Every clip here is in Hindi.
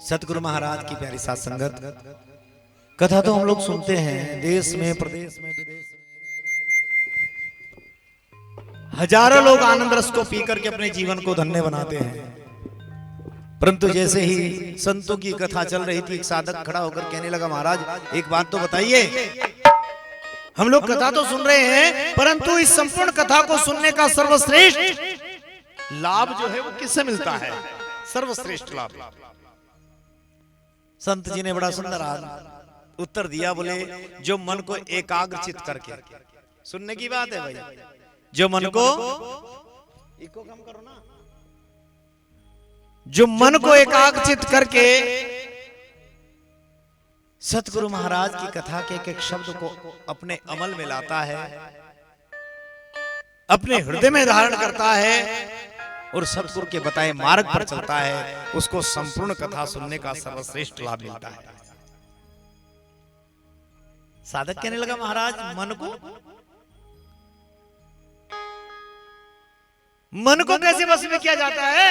सतगुरु महाराज की प्यारी साथ संगत, कथा तो हम लोग सुनते हैं देश में, प्रदेश में, विदेश में। हजारों लोग आनंद रस को पी करके अपने जीवन को धन्य बनाते हैं, परंतु जैसे ही संतों की कथा चल रही थी, एक साधक खड़ा होकर कहने लगा, महाराज एक बात तो बताइए, हम लोग कथा तो सुन रहे हैं, परंतु इस संपूर्ण कथा को सुनने का सर्वश्रेष्ठ लाभ जो है वो किससे मिलता है? सर्वश्रेष्ठ लाभ। संत जी ने बड़ा सुंदर उत्तर दिया, बोले जो मन को एकाग्रचित करके, सुनने की बात है भाई, जो मन को इको कम करो ना, जो मन को एकाग्रचित करके सतगुरु महाराज की कथा के एक एक शब्द को अपने अमल में लाता है, अपने हृदय में धारण करता है और सतगुरु के बताए मार्ग पर चलता है, उसको संपूर्ण कथा सुनने का सर्वश्रेष्ठ लाभ मिलता है। साधक कहने लगा, महाराज मन को कैसे वश में किया जाता है?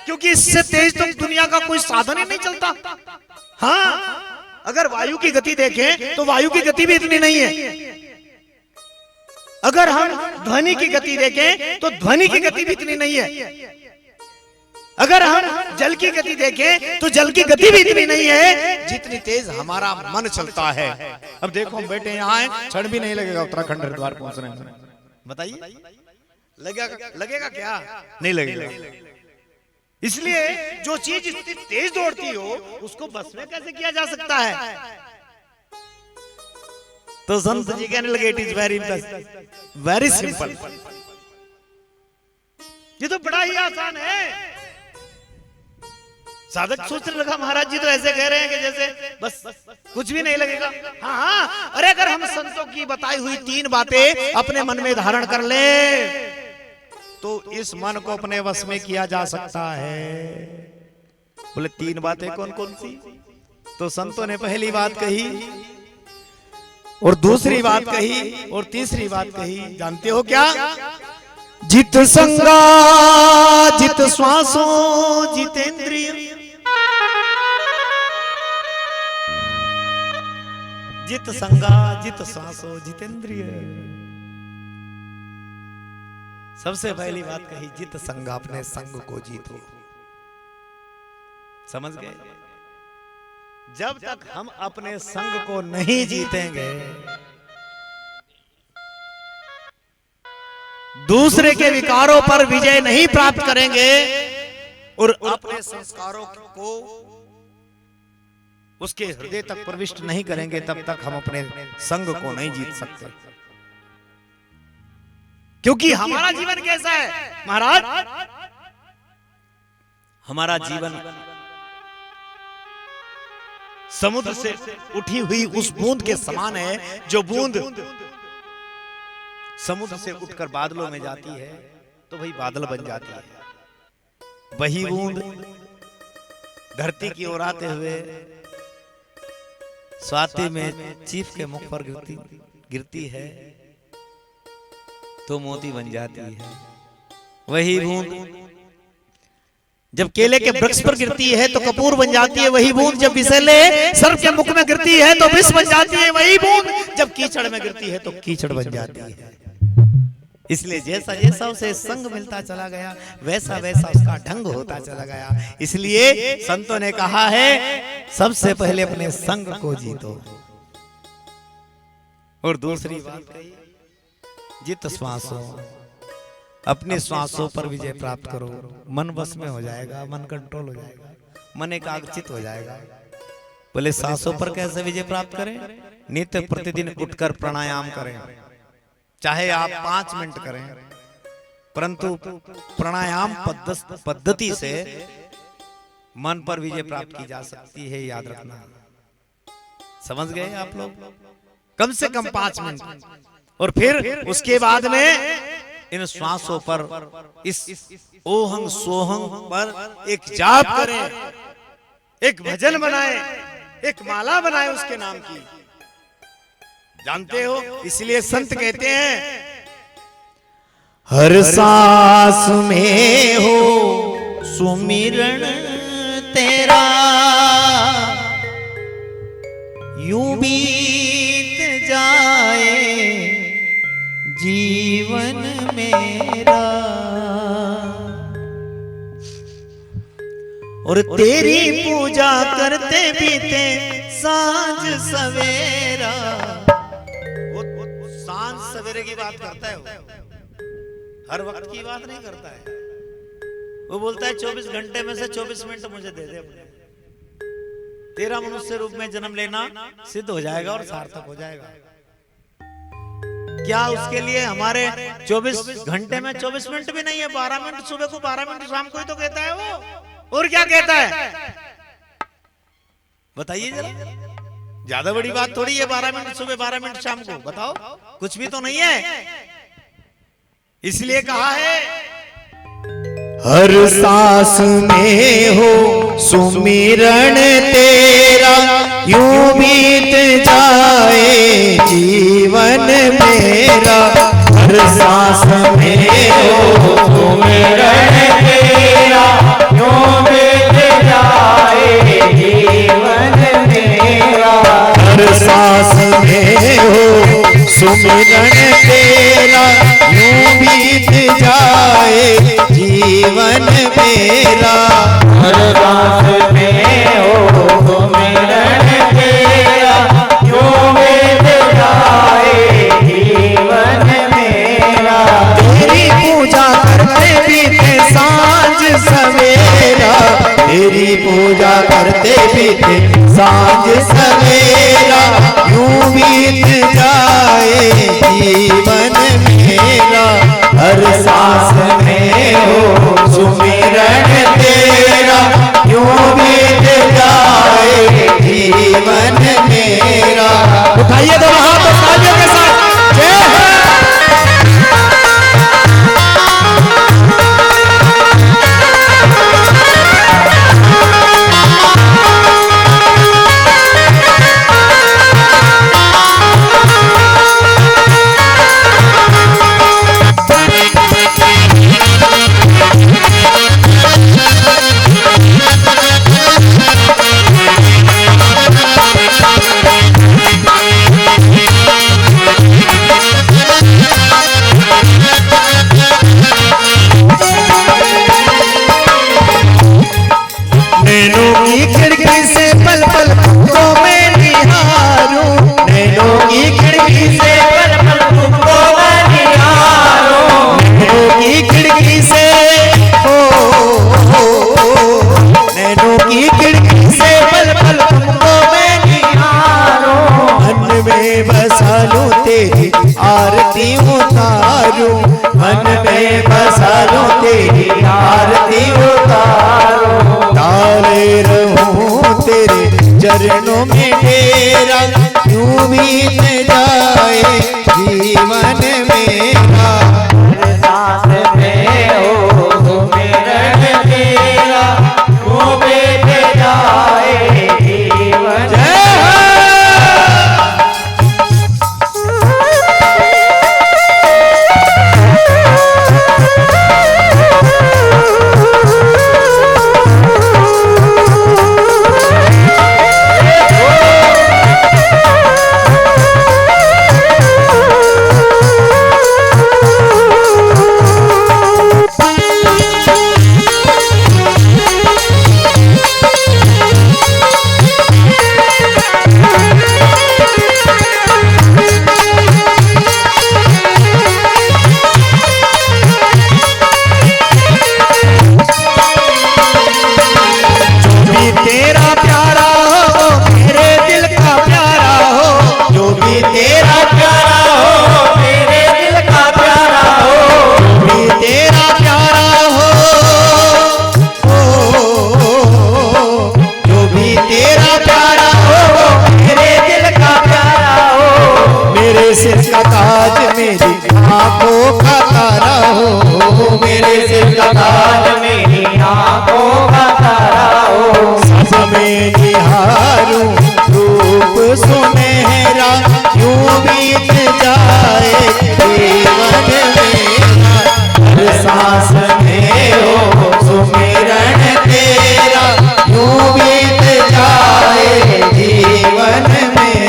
क्योंकि इससे तेज तो दुनिया का कोई साधन ही नहीं चलता। हाँ, अगर वायु की गति देखें तो वायु की गति भी इतनी नहीं है, अगर हम ध्वनि की गति देखें तो ध्वनि की गति भी इतनी नहीं है, अगर हम जल की गति देखें तो जल की गति भी इतनी नहीं है जितनी तेज हमारा मन चलता है। अब देखो हम बैठे यहाँ हैं, क्षण भी नहीं लगेगा उत्तराखंड हरिद्वार पहुंचने में, बताइए लगेगा क्या? नहीं लगेगा। इसलिए जो चीज इतनी तेज दौड़ती हो उसको बस में कैसे किया जा सकता है? तो संत जी कहने लगे, इट इज वेरी सिंपल, ये तो बड़ा ही आसान है। साधक सोचने लगा, महाराज जी तो ऐसे कह रहे हैं कि जैसे बस कुछ भी नहीं लगेगा। हाँ, अरे अगर हम संतों की बताई हुई 3 बातें अपने मन में धारण कर ले तो इस मन को अपने वश में किया जा सकता है। बोले 3 बातें कौन कौन सी? तो संतों ने पहली बात कही और दूसरी बात कही और तीसरी बात कही, जानते हो क्या? जित संगा जित श्वासों जितेंद्रिय, जित संगा जित श्वासों जितेंद्रिय। सबसे पहली बात कही, जित संगा, अपने संग को जीतो। समझ गए? जब तक हम अपने संग को नहीं जीतेंगे, दूसरे के विकारों पर विजय नहीं प्राप्त करेंगे और अपने संस्कारों को उसके हृदय तक प्रविष्ट नहीं करेंगे, तब तक हम अपने संग को नहीं जीत सकते। क्योंकि हमारा जीवन कैसा है महाराज? हमारा जीवन समुद्र से उठी हुई उस बूंद के समान है, जो बूंद समुद्र से उठकर बादलों में जाती है तो वही बादल बन जाती है। वही बूंद धरती की ओर आते हुए स्वाति में चीफ के मुख पर गिरती है तो मोती बन जाती है। वही बूंद जब केले के वृक्ष पर गिरती है तो कपूर बन जाती है। वही बूंद जब विषैले सर्प के मुख में गिरती है तो विष बन जाती है। वही बूंद जब कीचड़ में गिरती है तो कीचड़ बन जाती है। इसलिए जैसा जैसा उसे संग मिलता चला गया, वैसा वैसा उसका ढंग होता चला गया। इसलिए संतों ने कहा है, सबसे पहले अपने संग को जीतो। और दूसरी बात कही, जित श्वासों, अपने श्वासों पर विजय प्राप्त करो। मन वश में हो जाएगा, मन कंट्रोल हो जाएगा, मन एकाग्रचित हो जाएगा। बोले सांसों पर कैसे विजय प्राप्त करें? नित्य प्रतिदिन उठकर प्राणायाम करें, चाहे आप 5 मिनट करें, परंतु प्राणायाम पद्धति से मन पर विजय प्राप्त की जा सकती है, याद रखना। समझ गए आप लोग? कम से कम 5 मिनट। और फिर उसके बाद में इन श्वासों पर, इस ओहंग सोहंग पर एक जाप करें, एक भजन बनाए, एक माला बनाए उसके नाम की। जानते हो, इसलिए संत कहते हैं, हर सांस में हो सुमिरण तेरा, यूं बीत जाए जीवन मेरा, और तेरी पूजा करते बीते सांझ सवेरा। वो सांझ सवेरे की बात करता है, हर वक्त की बात नहीं करता है। वो बोलता है 24 घंटे में से 24 मिनट मुझे दे दे, तेरा मनुष्य रूप में जन्म लेना सिद्ध हो जाएगा और सार्थक हो जाएगा। क्या उसके लिए हमारे 24 घंटे में 24 मिनट भी नहीं है, 12 मिनट सुबह को 12 मिनट शाम को ही तो कहता है वो, और क्या कहता है बताइए जरा। ज्यादा बड़ी बात थोड़ी है 12 मिनट सुबह 12 मिनट शाम को, बताओ कुछ भी तो नहीं है। इसलिए कहा है हर सांस में हो सुमिरन तेरा, यूं बीत जाए जीवन मेरा। हर सांस में हो सुमिरन तेरा, यूं बीत जाए जीवन मेरा। हर सांस में हो सुमिरन तेरा, यूं बीत जाए जीवन मेरा। हर सांस में हो सुमिरन तेरा, यूं बीत जाए जीवन मेरा। तेरी पूजा करते बीते सांझ सवेरा, तेरी पूजा करते बीते सांझ सवेरा, यूं बीत जाए जीवन मेरा। हर सांस में हो सुमिरन तेरा, यूं बीत जाए जीवन मेरा। उठाइए दोनों हाथ तो तालियों के साथ जय हो। नैनों की खिड़की से पल पल तुमको मैं निहारूं, नैनों की खिड़की से पल पल तुमको मैं निहारूं। नैनों की खिड़की से नैनों की खिड़की से पल पल तुमको मैं निहारूं। मन में बसा लूं तेरी आरती उतारूं, मन में बसा लूं तेरी आरती उतारूं। डाले रहूं तेरे चरणों में डेरा, यूं बीत जाए जीवन मेरा। हर सांस में हो सुमिरन तेरा, यूं बीत जाए जीवन। सिर का ताज मेरी आंखों का तारा हो, मेरे सिर का ताज मेरी आंखों का तारा हो। सब में निहारूं रूप सुनहरा, यूं बीत जाए जीवन मेरा। हर सांस में हो सुमिरन तेरा, यूं बीत जाए जीवन मेरा।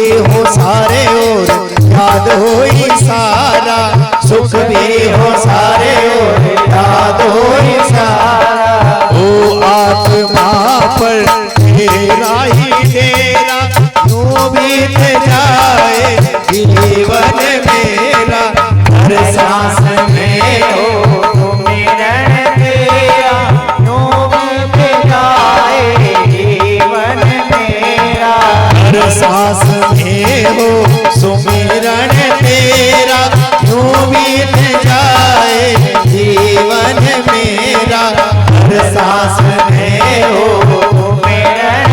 भी हो सारे और याद होई सारा, सुख भी हो सारे और याद होई सारा। ओ आत्मा पर तेरा ही तेरा यूं बीत जाए जीवन मेरा, हर सांस में हो सुमिरन तेरा यूं बीत जाए जीवन मेरा, हर सांस में हो सुमिरन तेरा यूं बीत जाए जीवन मेरा, हर सांस में हो सुमिरन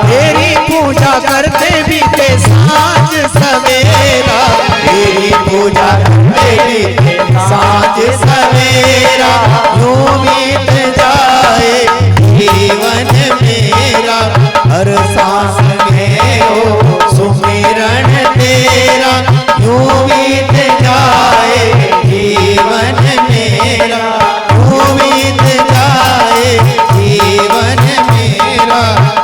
तेरी पूजा करते भी थे सांझ सवेरा, तेरी पूजा करते भी थे सांझ सवेरा, यूं बीत जाए जीवन मेरा, हर सांस में हो सुमिरन तेरा यूं बीत जाए जीवन मेरा, यूं बीत जाए जीवन मेरा,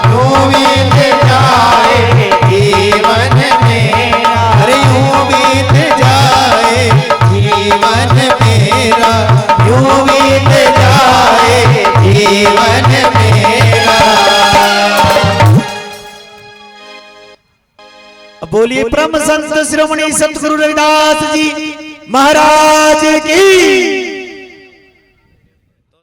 यूं बीत जाए जीवन मेरा, अरे यूं बीत जाए जीवन मेरा, यूं बीत जाए जीवन मेरा। बोलिए परम संत शिरोमणि सतगुरु रविदास जी महाराज की।